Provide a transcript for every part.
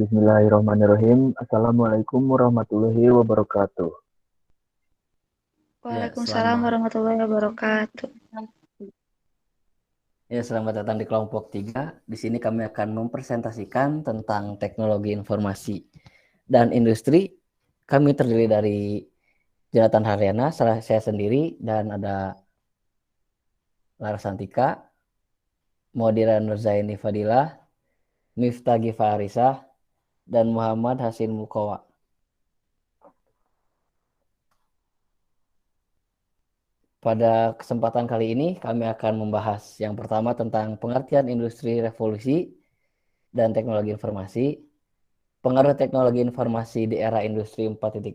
Bismillahirrahmanirrahim. Assalamualaikum warahmatullahi wabarakatuh. Ya, Waalaikumsalam warahmatullahi wabarakatuh. selamat datang di kelompok 3. Di sini kami akan mempresentasikan tentang teknologi informasi dan industri. Kami terdiri dari Jonathan Haryana, saya sendiri, dan ada Lara Santika, Modira Nurzaini Fadilah, Miftah Gifarisah, dan Muhammad Hasin Mukowa. Pada kesempatan kali ini kami akan membahas yang pertama tentang pengertian industri revolusi dan teknologi informasi, pengaruh teknologi informasi di era industri 4.0,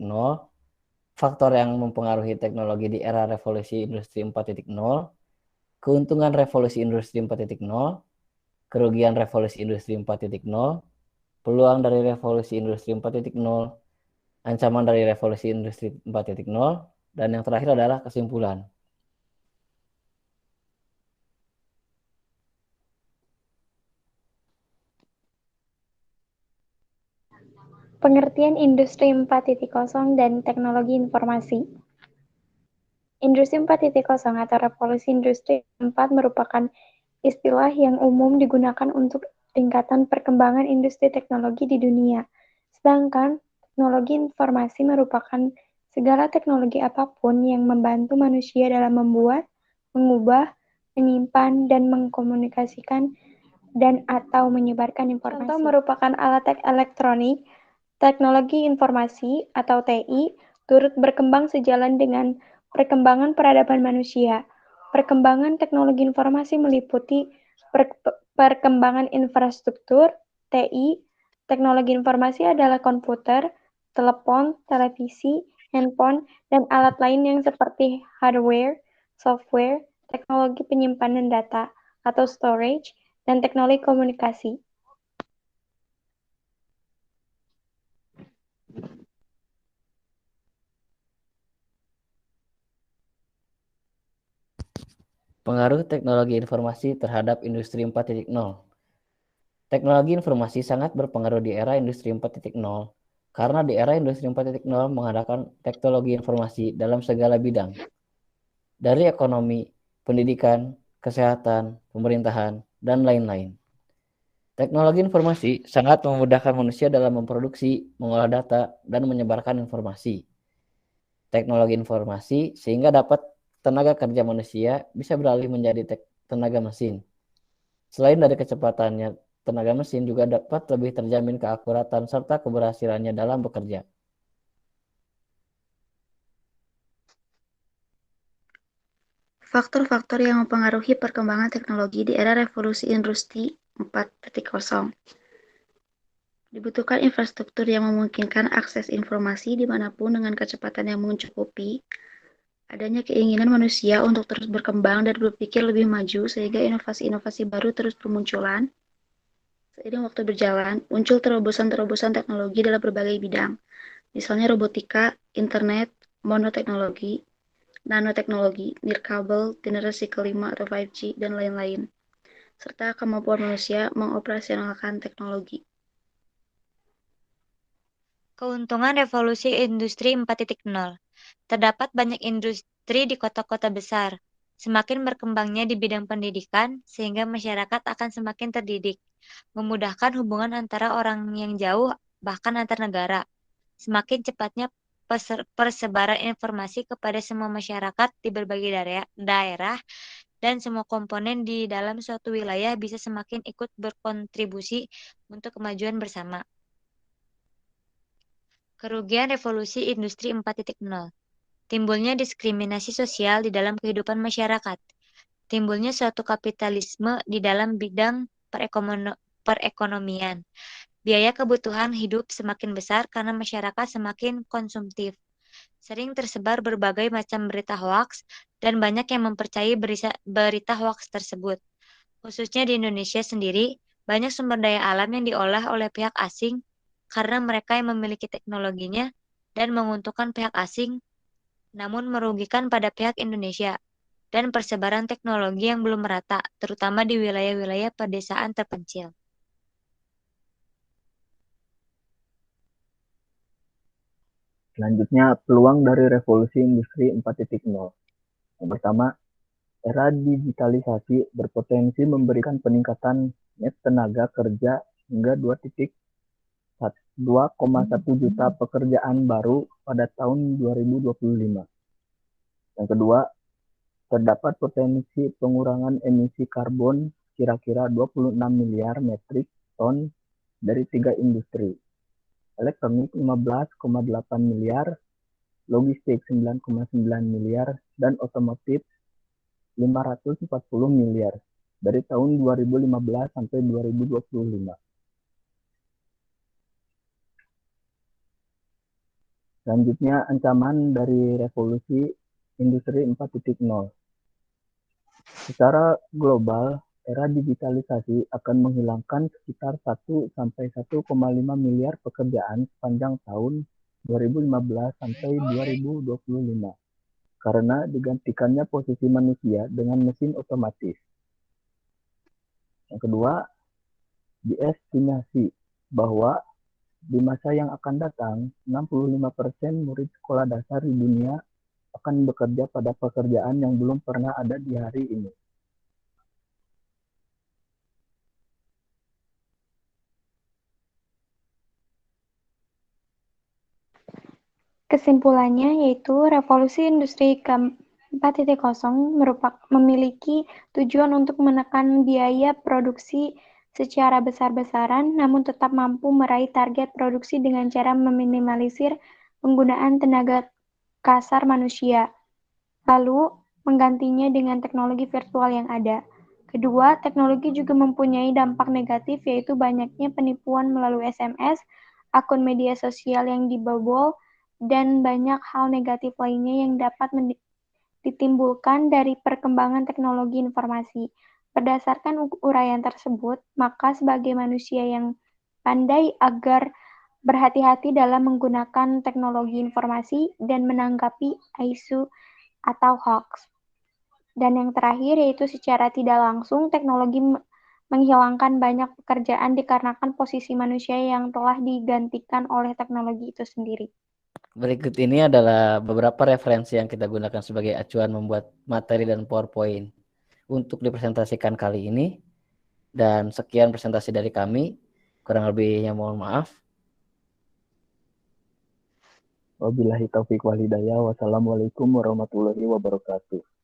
faktor yang mempengaruhi teknologi di era revolusi industri 4.0, keuntungan revolusi industri 4.0, kerugian revolusi industri 4.0, peluang dari revolusi industri 4.0, ancaman dari revolusi industri 4.0, dan yang terakhir adalah kesimpulan. Pengertian Industri 4.0 dan Teknologi Informasi. Industri 4.0 atau Revolusi Industri 4 merupakan istilah yang umum digunakan untuk tingkatan perkembangan industri teknologi di dunia. Sedangkan teknologi informasi merupakan segala teknologi apapun yang membantu manusia dalam membuat, mengubah, menyimpan, dan mengkomunikasikan dan atau menyebarkan informasi. Contoh merupakan alat elektronik, teknologi informasi atau TI turut berkembang sejalan dengan perkembangan peradaban manusia. Perkembangan teknologi informasi meliputi perkembangan infrastruktur, TI. Teknologi informasi adalah komputer, telepon, televisi, handphone, dan alat lain yang seperti hardware, software, teknologi penyimpanan data atau storage, dan teknologi komunikasi. Pengaruh teknologi informasi terhadap industri 4.0. Teknologi informasi sangat berpengaruh di era industri 4.0 karena di era industri 4.0 mengadakan teknologi informasi dalam segala bidang, dari ekonomi, pendidikan, kesehatan, pemerintahan, dan lain-lain. Teknologi informasi sangat memudahkan manusia dalam memproduksi, mengolah data, dan menyebarkan informasi. Teknologi informasi sehingga dapat tenaga kerja manusia bisa beralih menjadi tenaga mesin. Selain dari kecepatannya, tenaga mesin juga dapat lebih terjamin keakuratan serta keberhasilannya dalam bekerja. Faktor-faktor yang mempengaruhi perkembangan teknologi di era revolusi industri 4.0. Dibutuhkan infrastruktur yang memungkinkan akses informasi dimanapun dengan kecepatan yang mencukupi. Adanya keinginan manusia untuk terus berkembang dan berpikir lebih maju sehingga inovasi-inovasi baru terus bermunculan. Seiring waktu berjalan, muncul terobosan-terobosan teknologi dalam berbagai bidang, misalnya robotika, internet, monoteknologi, nanoteknologi, nirkabel, generasi kelima atau 5G, dan lain-lain, serta kemampuan manusia mengoperasionalkan teknologi. Keuntungan revolusi industri 4.0. Terdapat banyak industri di kota-kota besar. Semakin berkembangnya di bidang pendidikan, sehingga masyarakat akan semakin terdidik, memudahkan hubungan antara orang yang jauh, bahkan antar negara. Semakin cepatnya persebaran informasi kepada semua masyarakat di berbagai daerah, dan semua komponen di dalam suatu wilayah bisa semakin ikut berkontribusi untuk kemajuan bersama. Kerugian revolusi industri 4.0. Timbulnya diskriminasi sosial di dalam kehidupan masyarakat. Timbulnya suatu kapitalisme di dalam bidang perekonomian. Biaya kebutuhan hidup semakin besar karena masyarakat semakin konsumtif. Sering tersebar berbagai macam berita hoaks dan banyak yang mempercayai berita hoaks tersebut. Khususnya di Indonesia sendiri, banyak sumber daya alam yang diolah oleh pihak asing karena mereka yang memiliki teknologinya dan menguntungkan pihak asing, namun merugikan pada pihak Indonesia, dan persebaran teknologi yang belum merata, terutama di wilayah-wilayah pedesaan terpencil. Selanjutnya, peluang dari revolusi industri 4.0. Yang pertama, era digitalisasi berpotensi memberikan peningkatan net tenaga kerja hingga 2,1 juta pekerjaan baru pada tahun 2025. Yang kedua, terdapat potensi pengurangan emisi karbon kira-kira 26 miliar metrik ton dari 3 industri. Elektronik 15,8 miliar, logistik 9,9 miliar, dan otomotif 540 miliar dari tahun 2015 sampai 2025. Selanjutnya, ancaman dari revolusi industri 4.0. Secara global, era digitalisasi akan menghilangkan sekitar 1-1,5 miliar pekerjaan sepanjang tahun 2015 sampai 2025 karena digantikannya posisi manusia dengan mesin otomatis. Yang kedua, diestimasi bahwa di masa yang akan datang, 65% murid sekolah dasar di dunia akan bekerja pada pekerjaan yang belum pernah ada di hari ini. Kesimpulannya yaitu revolusi industri ke-4.0 memiliki tujuan untuk menekan biaya produksi secara besar-besaran, namun tetap mampu meraih target produksi dengan cara meminimalisir penggunaan tenaga kasar manusia, lalu menggantinya dengan teknologi virtual yang ada. Kedua, teknologi juga mempunyai dampak negatif, yaitu banyaknya penipuan melalui SMS, akun media sosial yang dibobol, dan banyak hal negatif lainnya yang dapat ditimbulkan dari perkembangan teknologi informasi. Berdasarkan uraian tersebut, maka sebagai manusia yang pandai agar berhati-hati dalam menggunakan teknologi informasi dan menanggapi isu atau hoax. Dan yang terakhir yaitu secara tidak langsung teknologi menghilangkan banyak pekerjaan dikarenakan posisi manusia yang telah digantikan oleh teknologi itu sendiri. Berikut ini adalah beberapa referensi yang kita gunakan sebagai acuan membuat materi dan PowerPoint untuk dipresentasikan kali ini. Dan sekian presentasi dari kami. Kurang lebihnya mohon maaf. Wabillahi taufiq wal hidayah. Wassalamualaikum warahmatullahi wabarakatuh.